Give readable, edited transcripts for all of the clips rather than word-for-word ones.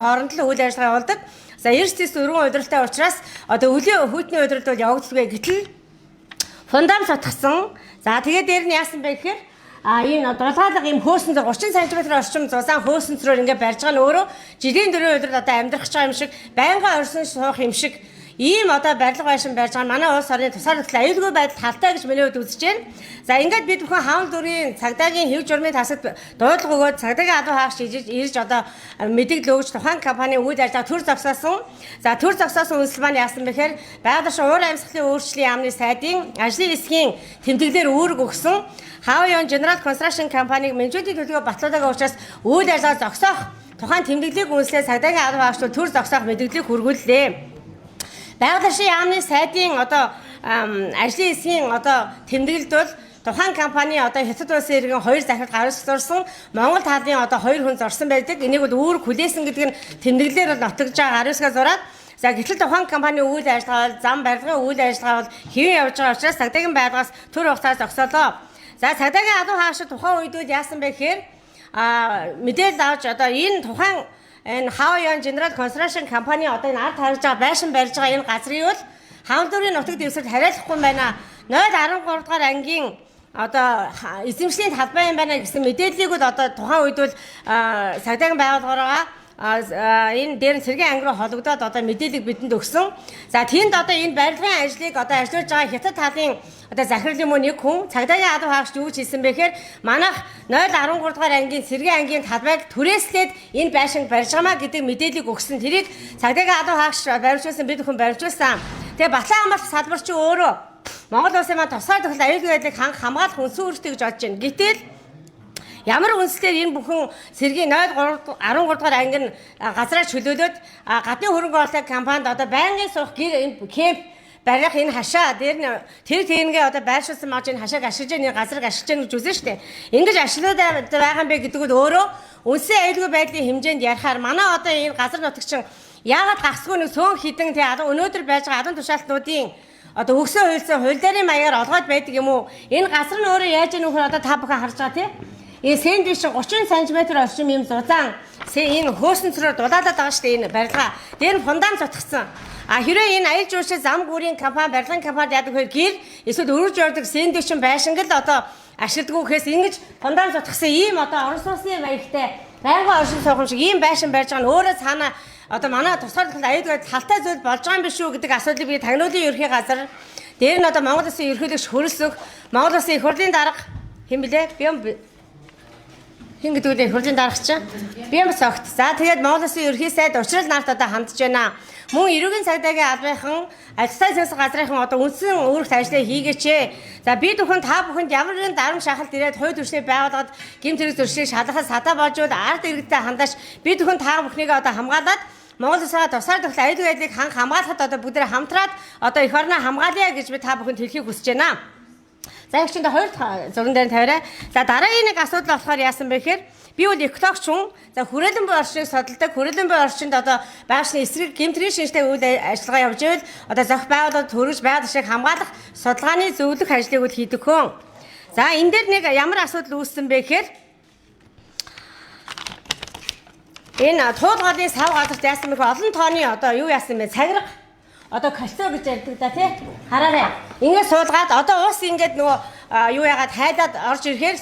хооронд л үйл ажиллагаа явуулдаг. За эрсдэс өргөн удирдaltaй учраас одоо өлийн хүйтний удирдал бол явагддаггүй гэтэл фундамент сотгсон. За тэгээд дээр нь яасан бэ гэхээр энэ дулгаалга юм хөөсөнцөр 30 см орчим зузаан хөөсөнцрөөр ингээд барьж байгаа нь өөрөө жилийн дөрөв өдрөд одоо амьдрах байгаа юм шиг байнга орсон суух юм шиг ийм одоо барилга байшин барьж байгаа манай улс орны тусаар нөхцөл аюулгүй байдал талтай гэж миний хувьд үзэж байна. За ингээд бид бүхэн хаан дүрийн цагдаагийн хэв журмын тасад дуудлага өгөөд цагдаагийн адуу хаагч ирж одоо мэдээлэл өгч тухайн компани үйл ажиллагаа төр зогсоосон. За төр зогсоосон үндэслэл маань яасан бэхээр байгаль уур амьсгалын өөрчлөлийн яамны сайдын ажлын хэсгийн тэмдэглэлээр үүрэг өгсөн Хавьяон General Construction компаниг менежментийн төлөвлөгөө батлуулаагаа учраас үйл ажиллагаа зогсоох тухайн тэмдэглэлийг үндэслээ цагдаагийн адуу хаагч төр зогсоох мэдээллийг хүргүүллээ. Байгаль орчин яамны сайдын одоо ажлын хэсгийн одоо тэмдэглэлд бол тухайн компани одоо Хятад улсын иргэн 2 захирал гаргаж зорсон Монгол талын одоо 2 хүн зорсон байдаг. Энийг бол үүрэг хүлээсэн гэдэг нь тэмдэглэлээр бол нотогдож байгаа 19-га зураад. За гэтэл тухайн компани үйл ажиллагаа зам барилгын үйл ажиллагаа бол хэвэн явж байгаа учраас цагдаагийн байгууллагаас төр хугацаа зогсоолоо. За цагдаагийн адуу хаагч тухайн үед үл яасан бэ гэхээр мэдээлэл авч одоо энэ тухайн энэ Хавьяон General Construction компани одоо энэ ард харж байгаа байшин барьж байгаа энэ газрыг бол хаан дүрийн нутаг дэвсгэрт хариалахгүй байна. 013 дугаар ангийн одоо эзэмшлийн талбай юм байна гэсэн мэдээллийг бол одоо тухайн үед бол цагдаагийн байгууллагаараа энэ дээр цэргийн анги руу холбогдоод одоо мэдээлэл бидэнд өгсөн. За тэнд одоо энэ барилгын ажлыг одоо ажиллаж байгаа Хятад талын одоо захирал юм уу нэг хүн цагдаагийн адуу хаагч юу ч хэлсэн бэхээр манайх 013 дугаар ангийн цэргийн ангийн талбайг түрээслээд энэ байшинг барьж байгаамаа гэдэг мэдээллийг өгсөн. Тэрийг цагдаагийн адуу хаагч баримжуулсан бид бүхэн баримжуулсан. Тэгээ Батлан хамгаалах салбар чи өөрөө Монгол улсын маань тусгай тохиолдолд аюулгүй байдлыг хамгаалах үндсэн үүрэгтэй гэж бодож байна. Гэтэл ямар үндэслэлээр энэ бүхэн цэргийн 013 дугаар анги нь газраа чөлөөлөөд гадны хөрөнгө оруулалтын компанид одоо байнгын суух гэр энэ кемп барих энэ хашаа дээр нь тэр тэрнгээ одоо байршуулсан маж энэ хашааг ашиглаж энэ газрыг ашиглаж гэж үзэн штэ. Ингэж ашиглаад байгаа юм бэ гэдэг нь өөрөө үндсэн аюулгүй байдлын хэмжээнд ярихаар манай одоо энэ газар нутагчин яагаад гасгүй нэг цөөн хідэн тий өнөөдөр байж байгаа адан тушаалтнуудын одоо өгсөн хуульсан хуульдарын маягаар олгоод байдаг юм уу? Энэ газар нь өөрөө яаж ийм нөхөр одоо та бүхэн харж байгаа тий? Энэ сэндвич 30 см орчим юм зузаан энэ хөөсөнцрөөр дулаалаад байгаа штэ энэ барилга. Дээр нь фундамент зотгсон. Хэрвээ энэ аялал жуулчлал зам гүрийн компани барилгын компанид яадаг вэ гэр эсвэл өргөж явдаг сэндвичэн байшинг л одоо ашигладаг гэхээс ингэж фундамент зотгсон ийм одоо орон сууцны маягтай байнгын оршин сууган шиг ийм байшин барьж байгаа нь өөрөө цаана одоо манай тусгай тохиолдолд аюулгүй талтай зүйл болж байгаа юм биш үү гэдэг асуудлыг би тагнуулын ерхий газар дээр нь одоо Монгол Улсын ерөнхийлөгч хөрөлсөх Монгол Улсын их хурлын дарга хэн блэ? Хин гэдэг нь их хурлын дарга чинь Бямс огт. За тэгээд Монгол Улсын ерхий сайд учрал нарт одоо хандж байна. Мөн эрүүгийн цагдаагийн албахан ажилтны засаг газрынхан одоо үндсэн үүрэгт ажиллаа хийгээч. За бид бүхэн та бүхэнд ямар нэгэн дарамт шахалт ирээд хувь төршний байгууллагад гэмт хэрэг зөрчилийг шалгахад садаа болж ард иргэдтэй хандаж бид бүхэн та бүхнийг одоо хамгаалаад Монгол Улсаа тусаар тохиолдолд аюулгүй байдлыг хамгаалахад одоо бүгдээ хамтраад одоо их орноо хамгаалъя гэж би та бүхэнд хэлхийг хүсэж байна. За их чиндээ хоёр зурган дээр тавиарай. За дараагийн нэг асуудал болохоор яасан бэ гэхээр би бол экологч хүн. За хүрээлэн буй орчныг судалдаг. Хүрээлэн буй орчинд одоо байгалийн эсрэг гэмтрийн шинжтэй үйл ажиллагаа явж байвал одоо зохих байгууллагад төрөж байгаль орчныг хамгаалах судалгааны зөвлөх ажлыг үл хийдэг хүн. За энэ дээр нэг ямар асуудал үүссэн бэ гэхээр энэ туулгаалын сав газарт яасан бэ гэхээр олон тооны одоо юу яасан бэ? Цагирга одоо кольцоо гэж ярьдаг да тий. Хараарай. Ингээд суулгаад одоо ус ингээд нөгөө юу яагаад хайлаад орж ирэхээр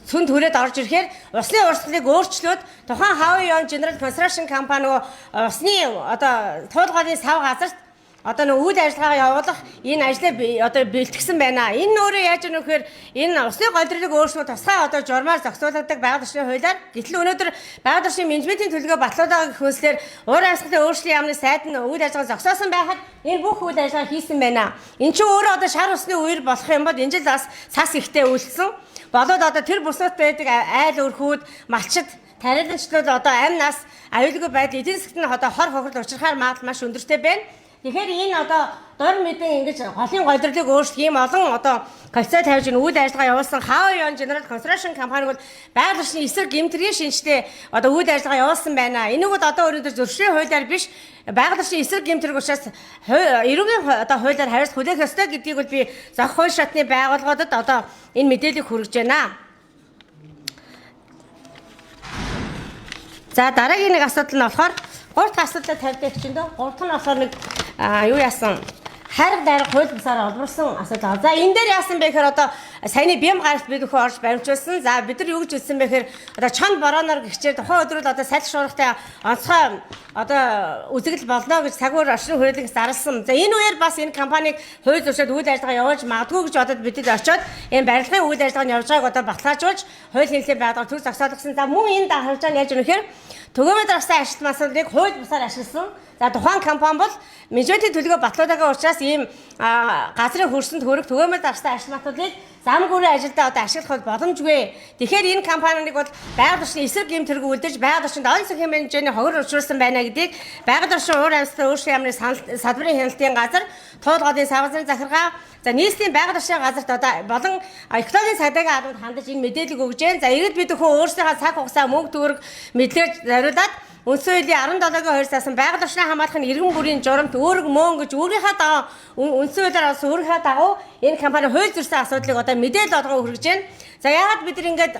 сүн түрээд орж ирэхээр усны урсгалыг өөрчлөөд тухайн Хавьяон General Construction компани нөгөө усны одоо туулгаалын сав газарт одоо нэг үйл ажиллагаа явуулах энэ ажлаа одоо бэлтгэсэн байна. Энэ өөрөө яаж юм нөхөр энэ усны голдролыг өөрчлөх тусгай одоо журмаар зохицуулдаг байгаль орчны хуулиар гэтэл өнөөдөр байгаль орчны менежментийн төлөвлөгөө батлуулаагийн хөлслөөр уур амьсгалын өөрчлөлийн яамны сайд нь үйл ажиллагаа зогсоосон байхад энэ бүх үйл ажиллагаа хийсэн байна. Энэ чинь өөрөө одоо шар усны үер болох юм бол энэ жил бас цас ихтэй үйлсэн. Болоод одоо тэр бүсэд байдаг айл өрхүүд, малчид, тариаланчлууд одоо амь нас аюулгүй байдал эдийн засгт нь одоо хор хохирол учрахаар магадлал маш өндөртэй байна. Тэгэхээр энэ одоо дор мэдэн ингэж голын голдролыг өөрчлөх юм олон одоо кольцоо тавьж үйл ажиллагаа явуулсан Хавьяон General Construction компани бол байгаль орчны эсрэг гэмтрийн шинжтэй одоо үйл ажиллагаа явуулсан байна. Энийг бол одоо өөрөөр зөрчлийн хуулиар биш байгаль орчны эсрэг гэмтрэг учраас эрүүгийн одоо хуулиар хариуцлах хүлээх ёстой гэдгийг бол би зохих хууль шатны байгууллагуудад одоо энэ мэдээллийг хүргэж байна. За дараагийн нэг асуудал нь болохоор 3 дахь асуудлаа тавьдаг чинь дөө. 3 дахь нь болохоор нэг юу яасан хайрга дайрга хууль бусаар олборсон асуудал. За энэ дээр яасан бэ гэхээр одоо саяны бям гаралт бид өхөө орж баримжуулсан. За бид нар юу гэж хэлсэн бэ гэхээр одоо чонд бороноор гихчээр тухайн өдрүүд одоо салхи шуургатай онцгой одоо үзэгдэл болно гэж цагуур орчин хүрээлэн зарласан. За энэ үеэр бас энэ компаниг хууль зөрчилд үйл ажиллагаа явуулж магадгүй гэж бодоод бидэд очиод энэ барилгын үйл ажиллагааны явж байгааг одоо баталгаажуулж хууль хэлний байдлаар төр зогсоолгосон. За мөн энэ харж байгаа нь яаж юм гэхээр төгөөмөд авсан ажилтны асуудлыг хууль бусаар ашигласан. За тухайн компани бол менежментийн төлөвөө батлуулаагаа учраас ийм газрын хөрсөнд хөрөх төгөөмөд авсан ажил материалыг зам гүрэн ажилдаа одоо ашиглах боломжгүй. Тэгэхээр энэ компаниг бол байгаль орчны эсрэг гэм тэрэг үлдэж байгаль орчинд олон сахин менежерийн хогор учруулсан байна гэдгийг байгаль орчин уур амьсгалын өөрчлөлт яамны салбарын хяналтын газар, туулгын савгазрын захиргаа, за нийслэлийн байгаль орчны газарт одоо болон экологийн цагдаагийн албанд хандаж энэ мэдээлэл өгж जैन. За иргэд бид өхөө өөрсдийнхөө цаг хугацаа мөнгө төгрөг мэдлэж зориулаад үндсэн хуулийн 17-гийн 2 заасан байгаль орчныг хамгаалахын иргэн бүрийн журамт өөрөг мөн гэж өөрийнхөө дагуу үндсэн хуулиар олсон өөрийнхөө дагуу энэ компани хууль зөрсөн асуудлыг одоо мэдээлэл олгон хүргэж байна. За яагаад бид нар ингээд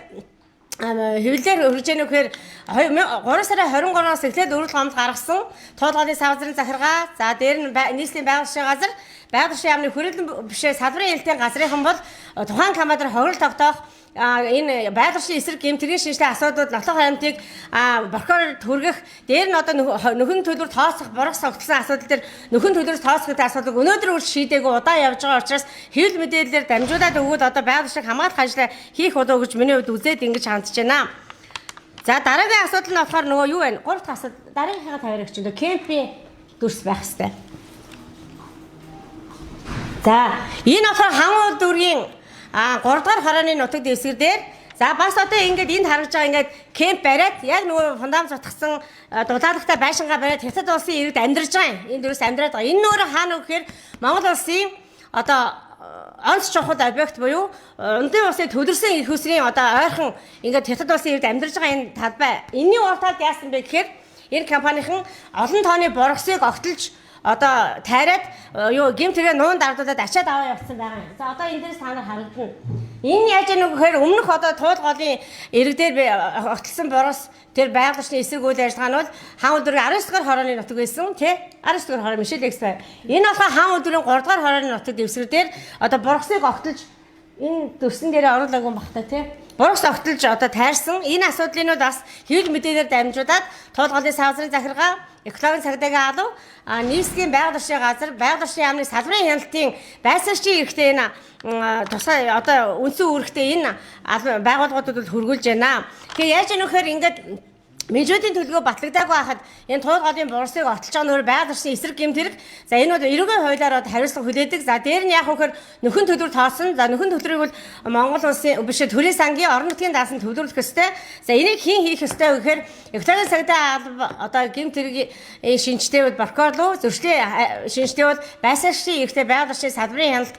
хэвлэлээр өргөж яах вэ гэхээр 3 сарын 23-наас эхлээд өргөл гомд гаргасан туулгын савзрын захиргаа, за дээр нь нийслэлийн байгаль орчны газар, байгаль орчны яамны хүрээлэн бишээ салбарын хэлтийн газрынхан бол тухайн компанид хохирол тогтоох энэ байгаль орчны эсрэг гэмтэргийн шинжилгээ асуудлууд нотлох хаймтыг борхоор түргэх, дээр нь одоо нөхөн төлбөр тооцох, борох согтолсон асуудал дээр нөхөн төлбөрөс тооцох гэдэг асуудлыг өнөөдөр үл шийдээгүй удаан явж байгаа учраас хэвлэл мэдээлэлээр дамжуулаад өгөөд одоо байгаль орчныг хамгаалах ажлаа хийх болов гэж миний хувьд үзээд ингэж хандж байна. За дараагийн асуудал нь болохоор нөгөө юу вэ? 3 дахь асуудал дараагийнхаа тавиарагч нь кемпийн дүрс байх хэрэгтэй. За энэ болохоор хамуул дүүргийн 3 дугаар хорооны нутаг дэвсгэр дээр за бас одоо ингээд энд харагдж байгаа ингээд кемп бариад яг нөгөө фундамент утгасан дулаалагтай байшингаа бариад хятад улсын иргэд амьдарч байгаа юм. Энд дөрөс амьдраад байгаа. Энэ нөр хаана вэ гэхээр Монгол улсын одоо онц чухал объект буюу Ундын улсын төлөрсөн их усрын одоо ойрхон ингээд хятад улсын иргэд амьдарч байгаа энэ талбай. Энийн урт талд яасан бэ гэхээр энэ компанийн олон тооны боргосыг огтлж одоо тайраад юу гэмтэрээ нуун дардуулаад ачаад аваа явуулсан байгаа юм. За одоо энэ дээрс та нар харагдана. Энэ яаж яах вэ гэхээр өмнөх одоо туулгын иргэдээр огтлсон борос тэр байгаль орчны эсрэг үйл ажиллагаа нь бол хаан өдрийн 19 дугаар хорооны нутаг байсан тий 19 дугаар хороо Мишель Экспай. Энэ болохоор хаан өдрийн 3 дугаар хорооны нутаг дэвсгэр дээр одоо боросыг огтлж энэ дүрсэн дээрээ оруулаагүй багтаа тий борос огтлж одоо тайрсан. Энэ асуудлыг нь бас хэвлэл мэдээлэлээр дамжуулаад туулгын савзрын захиргаа, экологийн цагдаагийн алба, нийслэлийн байгаль орчны газар, байгаль орчны яамны салбарын хяналтын байсарчийн эрхтэй энэ тусгай одоо үндсэн үүрэгтэй энэ байгууллагуудад хөргүүлж байна. Тэгээ яаж яах вэ ингээд менежментийн төлөвөө батлагдаагүй байхад энэ туулгын борсыг отолж байгаа нөр байгаль орчны эсрэг гэмтэрэг. За энэ бол эрүүгийн хуулиар хариуцлага хүлээдэг. За дээр нь яах вэ гэхээр нөхөн төлбөр тоосон. За нөхөн төлбөрийг бол Монгол улсын биш төрийн сангийн орон нутгийн даасан төвлөрөх ёстой. За энийг хэн хийх ёстой вэ гэхээр экологийн цагдаа одоо гэмтэргийн шинжтэй бол прокурорлуу зөрчлийн шинжтэй бол байсарчийн эрхтэй байгаль орчны салбарын хяналт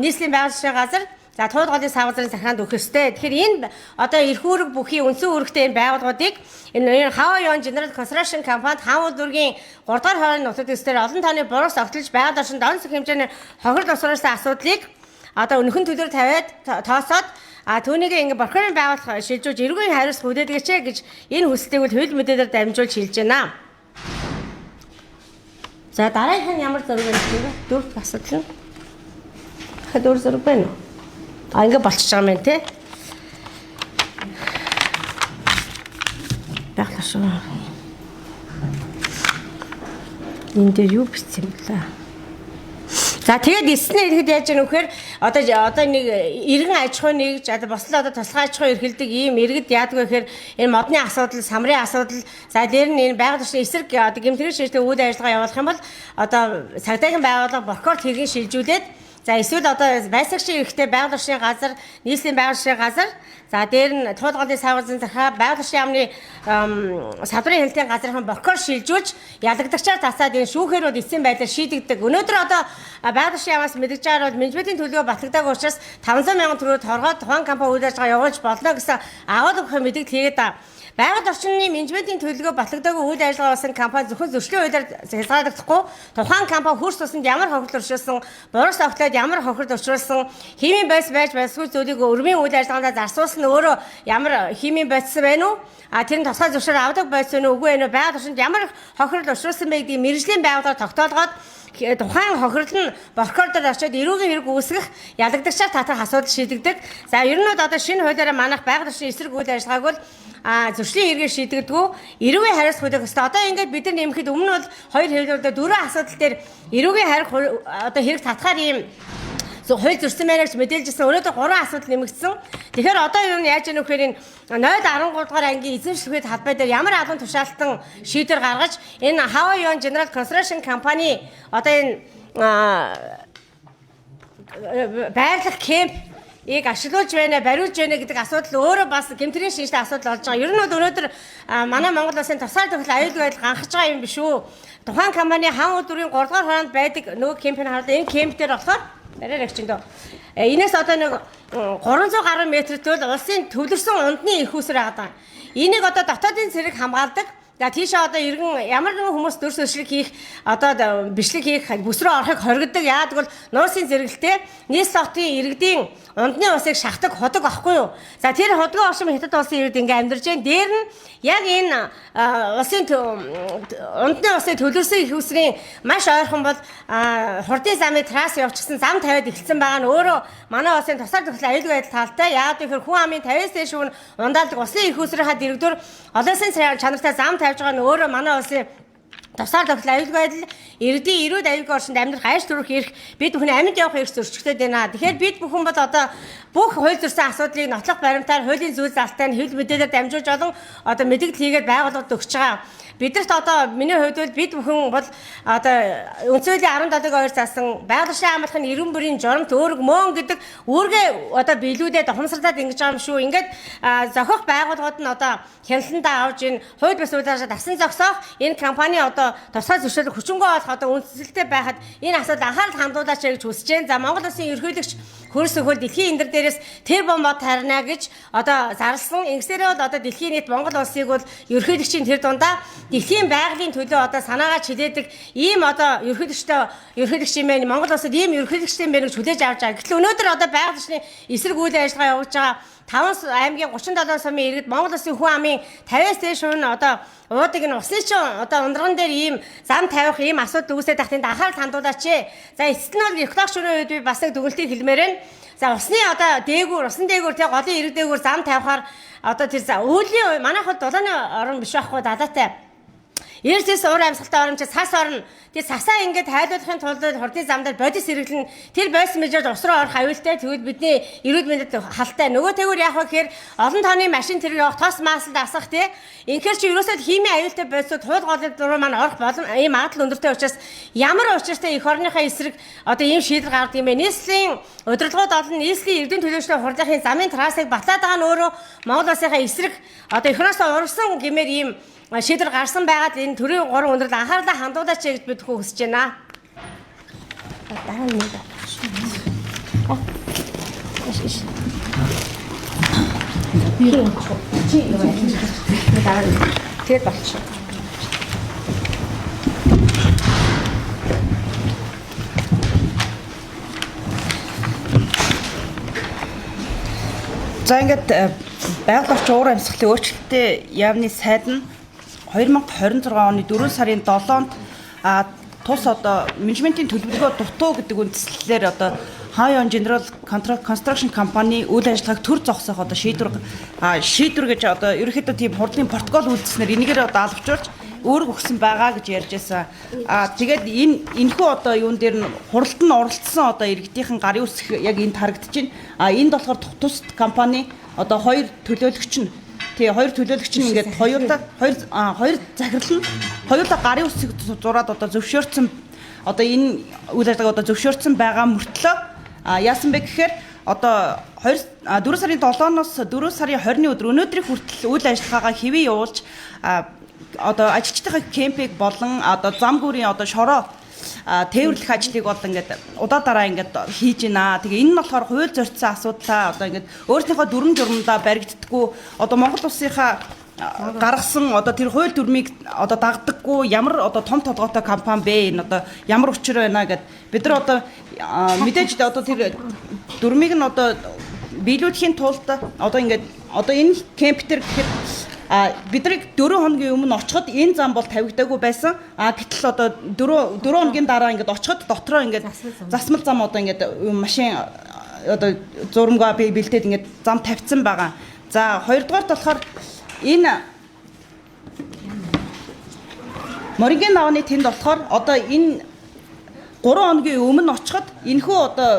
нийслэлийн байгаль орчны газар, за туулгын савгазрын захиргаанд өгөх ёстой. Тэгэхээр энэ одоо эрх үүрэг бүхий үндсэн үүрэгтэй энэ байгууллагуудыг энэ Хаваа Юан General Construction компанид хаан дүүргийн 3 дугаар хорооны нутаг дэвсгэр олон тооны борос огтлж байгаль орчинд онцлог хэмжээний хохирол усруулсан асуудлыг одоо өнөхөн төлөөр тавиад тооцоод түүнийг ингээ борхорын байгууллага шилжүүлж эрүүгийн хариуцлага хүлээдгээч гэж энэ хүслийг бол хууль мэдээлэлээр дамжуулж хэлж байна. За дараагийнх нь ямар зураг байна вэ? 4 дахь асуудал нь. Хэд өөр зураг байна уу? Ингээ болчихж байгаа юм тий. Багташ. Энд дээр юу бичсэн юм бэ? За тэгээд эснээ ирэхэд яаж яах вэ гэхээр одоо нэг иргэн аж ахуй нэгж одоо бослоо одоо туслахай аж ахуй эрхэлдэг ийм иргэд яадаг вэ гэхээр энэ модны асуудал, самрын асуудал, за дээр нь энэ байгаль орчны эсрэг одоо гэмтэрэг шийдэх үйл ажиллагаа явуулах юм бол одоо цагдаагийн байгууллага прокурор хэргийн шилжүүлээд за эсвэл одоо байсагчийн эрхтэй байгаль орчны газар, нийслэлийн байгаль орчны газар, за дээр нь туулгын савгазрын захиргаа, байгаль орчны яамны салбарын хяналтын газрын прокурор шилжүүлж ялагдагчаар тасаад энэ шүүхээрүүд эцсийн байдлаар шийдэгдэг. Өнөөдөр одоо байгаль орчны яамаас мэдгэж байгаа бол менежментийн төлөвөө батлагдаагүй учраас 500 сая төгрөг торгоод тухайн компани үйл ажиллагаа явуулж болно гэсэн агуулга өгөх мэдээлэл хийгээд байгаа. Байгаль орчны менежментийн төлөвлөгөө батлагдаагүй үйл ажиллагаа болсон компани зөвхөн зөрчлийн хуулиар хязгаарлагдахгүй тухайн компани хөрс тусанд ямар хохирол өршүүлсэн, борос огтлоод тавиад ямар хохирд учруулсан химийн байс байж байсгүй зүйлийг өрмийн үйл ажиллагаанд зарцуулсан өөрөө ямар химийн байс байна уу? Тэр нь тусгай зөвшөөр авдаг байсан уу үгүй ээ байгаль орчинд ямар хохирд учруулсан бэ гэдгийг мэргэжлийн байгууллагаар тогтоолгоод тухайн хохирол нь борхордод очиод эрүүгийн хэрэг үүсгэх ялагдагчаар татах асуудал шийдэгдэг. За ер нь одоо шинэ хуулиараа манайх байгаль орчны эсрэг үйл ажиллагааг бол зөрчлийн хэрэгээр шийдэгдэггүй эрүүгийн хариуц хүлээх ёстой. Одоо ингээд бид нар нэмэхэд өмнө бол хоёр хэвлэлд дөрвөн асуудал дээр эрүүгийн харих одоо хэрэг татахаар ийм хууль зөрсөн байна гэж мэдээлжсэн. Өнөөдөр 3 асуудал нэмэгдсэн. Тэгэхээр одоо юу яаж яах вэ гэхээр энэ 0.13 дугаар ангийн эзэмшлэхэд талбай дээр ямар албан тушаалтан шийдвэр гаргаж энэ Hawaiian General Construction Company одоо энэ байрлах кемпийг ашиглуулж байна, бариулж байна гэдэг асуудал өөрөө бас гэмтрийн шинжтэй асуудал болж байгаа. Ер нь бол өнөөдөр манай Монгол улсын тусгай тохиол аюулгүй байдал ганхаж байгаа юм биш үү? Тухайн компани хаан үйлдвэрийн 3 дугаар хороонд байдаг нөгөө кемпийн хараад энэ кемп дээр болохоор бариар агчиндөө энэс одоо нэг 300 гаруй метр төл улсын төвлөрсөн ундны их усэр байгаа. Энийг одоо дотоодын цэрэг хамгаалдаг. За тийшээ одоо иргэн ямар нэгэн хүмүүс дөрс өшлөг хийх одоо бичлэг хийх бүс рүү орохыг хоригддаг. Яагаад гэвэл нууцын зэрэгэлтэй нийслэлтийн иргэдийн ундны усыг шахдаг ходог ахгүй юу? За тэр hodгоо оршин хятад улсын иргэд ингээм амьдарч байна. Дээр нь яг энэ улсын ундны усыг төлөвлөсөн их усрын маш ойрхон бол хурдын замыг трасс явуулчихсан зам тавиад эхэлсэн байгаа нь өөрөө манай улсын тусаар тохиол аюулгүй байдал талтай. Яагаад гэвэл хүн амын 50-аас дээш хүн ундаалдаг усын их усрынхаа дэрэгдүр олонсын чанартай зам тавьж байгаа нь өөрөө манай улсын тусаар тохиол аюулгүй байдал иргэдийн эрүүл аюулгүй орчинд амьдрах айш төрөх эрх бид бүхэн амьд явах эрх зөрчигдөд байна. Тэгэхээр бид бүхэн бол одоо бүх хууль зөрсөн асуудлыг нотлох баримтаар хуулийн зүйл залттай нь хэвлэл мэдээлэлээр дамжуулж олон одоо мэдээлэл хийгээд байгууллагад өгч байгаа. Бидэрт одоо миний хувьд бол бид бүхэн бол одоо үндсэйлийн 17-2 заасан байгаль орчны хамгаалахын эрүүн бүрийн журамт өөрөг мөн гэдэг үүргээ одоо биелүүлээд ухамсарлаад ингэж байгаа юм шүү. Ингээд зохиох байгууллагууд нь одоо хяналтандаа авж ийн хууль бус үйлдвэрлэж дасан зогсоох энэ компани одоо тусгай зөвшөөрлөг хүчингү болох одоо үндэслэлтэй байхад энэ асуудал анхаарал хандуулаач гэж хүсэж байна. За Монгол Улсын ерөнхийлөгч хөрс өгөл дэлхийн энэ дээрээс тэр бомбод харна гэж одоо зарласан. Ингэсээрээ бол одоо дэлхийн нийт Монгол улсыг бол ерөнхийлөгчийн тэр дундаа дэлхийн байгалийн төлөө одоо санаагаа чилээдэг ийм одоо ерөнхийлөгч юм байна. Монгол улсад ийм ерөнхийлөгчтэй байна гэж хүлээж авч байгаа. Гэтэл өнөөдөр одоо байгаль орчны эсрэг үйл ажиллагаа явуулж байгаа 5 аймгийн 37 сумын иргэд Монгол улсын хүн амын 50-аас дээш хүн одоо уудаг нь усны чинь одоо ундраган дээр ийм зам тавих ийм асуудал үүсээд тахтанд анхаарал хандуулаач. За эцэст нь бол экологч шөнийн үед би бас нэг дүгнэлтийг хэлмээр байна. За усны одоо дээгүүр, усан дээгүүр тэг голын ирэг дээгүүр зам тавихаар одоо тэр өөлийн манайх бол дулааны орн биш байхгүй далаатай. Ерөөсөөс уур амьсгалтай оромч цас орно. Тэгээ цасаа ингээд хайлуулахын тулд хурдын замдаар бодис хэрэглэн тэр бойс мэжээд ус руу орох аюултай. Тэгвэл бидний эрүүл мэндэд халтай. Нөгөө тэгвэр яах вэ гэхээр олон тооны машин тэр явах тос маасалд асах тий. Инхээр чи ерөөсөө химийн аюултай бойсууд хууль голын дуруу маань орох болон ийм магадлал өндөртэй учраас ямар учиртай эх орныхаа эсрэг одоо ийм шийдэл гаргадаг юм бэ? Нийслэлийн удирдлагууд олон нийслэлийн эрдэм төлөөлөгчдийн хурлын замын трассыг батлаад байгаа нь өөрөө Монгол улсынхаа эсрэг одоо эхнээс урвсан гэмээр ийм шийдвэр гарсан байгаад энэ төрийн 3 өндөрлө анхаарлаа хандуулаач гэж бид хүсэж байна. Дараа нь нэг. Тэгээд болчих. За ингээд байгаль орчин уур амьсгалын өөрчлөлттэй яамны сайд нь 2026 оны 4 сарын 7-нд тус одоо менежментийн төлөвлөгөө дутуу гэдэг үндслэлээр одоо Hawaiian General Construction Company үйл ажиллагааг төр зогсоох одоо шийдвэр гэж одоо ерөнхийдөө тийм хурдлын протокол үйлдснээр энэгээр одоо албажуулж өөрөг өгсөн байгаа гэж ярьж байсан. Тэгээд энэхүү одоо юун дээр нь хуралд нь оролцсон одоо иргэдийнхэн гарын үсэх яг энд харагдаж байна. Энд болохоор тус компани одоо хоёр төлөөлөгч нь хоёр төлөөлөгч нь ингээд хоёр захирал нь хоёулаа гарын үсэг зураад одоо зөвшөөрсөн одоо энэ үйл ажиллагаа одоо зөвшөөрсөн байгаа мөртлөө яасан бэ гэхээр одоо 4 сарын 7-оос 4 сарын 20-ны өдөр өнөөдрийн хүртэл үйл ажиллагаагаа хэвээ явуулж одоо ажилчдынхаа кемпийг болон одоо зам гүүрийн одоо шороо тээвэрлэх ажлыг бол ингээд удаа дараа ингээд хийж байна. Тэгээ энэ нь болохоор хууль зорьцсон асуудлаа одоо ингээд өөрсдийнхөө дүрм журмдаа баригддаггүй одоо Монгол улсынхаа гаргасан одоо тэр хууль дүрмийг одоо дагдаггүй ямар одоо том толгойтой компани бэ энэ одоо ямар учир байна гэд бид нар одоо мэдээж одоо тэр дүрмийг нь одоо биелүүлэхийн тулд одоо ингээд одоо энэ кемптер гэхэд бидний 4 хоногийн өмнө очиход энэ зам бол тавигдаагүй байсан. Гэтэл одоо 4 хоногийн дараа ингээд очиход дотроо ингээд засмал зам одоо ингээд машин одоо зурмгаа бэлдээд ингээд зам тавьсан байгаа. За хоёрдугаар болохоор энэ Морингийн навны тэнд болохоор одоо энэ 3 хоногийн өмнө очиход энэхүү одоо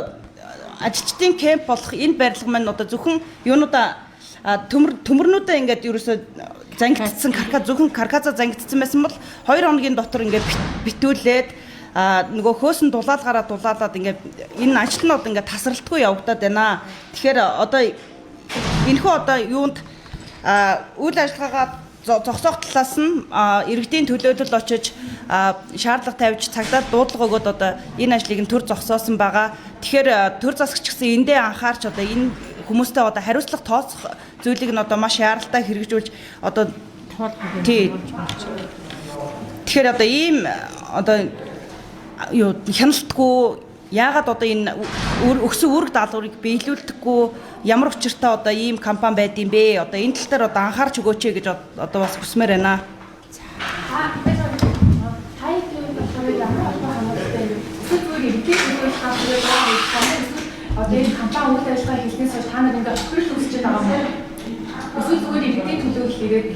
ажилчдын кемп болох энэ барилга маань одоо зөвхөн юунуудаа төмөрнүүдээ ингээд ерөөсөө зангидсан зөвхөн каркаса зангидсан байсан бол 2 хоногийн дотор ингээд битүүлээд нөгөө хөөсөн дулаалаад ингээд энэ ажил нь одоо ингээд тасралтгүй явагдаад байна. Тэгэхээр одоо энэхүү одоо юунд үйл ажиллагаагаа зогсоох талаас нь иргэдийн төлөөлөл очиж шаардлага тавьж цагдаад дуудлага өгөөд одоо энэ ажлыг нь төр зогсоосон байгаа. Тэгэхээр төр засагч гэсэн эндээ анхаарч одоо энэ хүмүүстэй одоо хариуцлага тооцох зүйлийг нь одоо маш яаралтай хэрэгжүүлж одоо тэгэхээр одоо ийм одоо юу хяналтгүй яагаад одоо энэ өгсөн үүрэг даалгаврыг биелүүлдэггүй ямар учиртай одоо ийм компани байд юм бэ? Одоо энэ тал дээр одоо анхаарч өгөөч гэж одоо бас хүсмээр байна. Одоо энэ компани үйл ажиллагаа хийснээс хойш та нар ингээд тохирол үүсчихэд байгаа юм байна. Эсвэл зүгээр иргэдийн төлөөлөл ирээд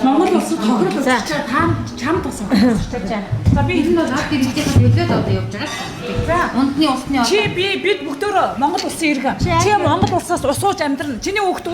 Монгол улсад тохирол үүсчихэд чамд бас үүсчихэд байна. За би энэ бол над иргэдийн төлөөлөлд одоо явж байгаа шүү. За унтны усны бид бүгдөө Монгол улсын иргэн. Чи Монгол улсаас ус ууж амьдрна. Чиний хүүхд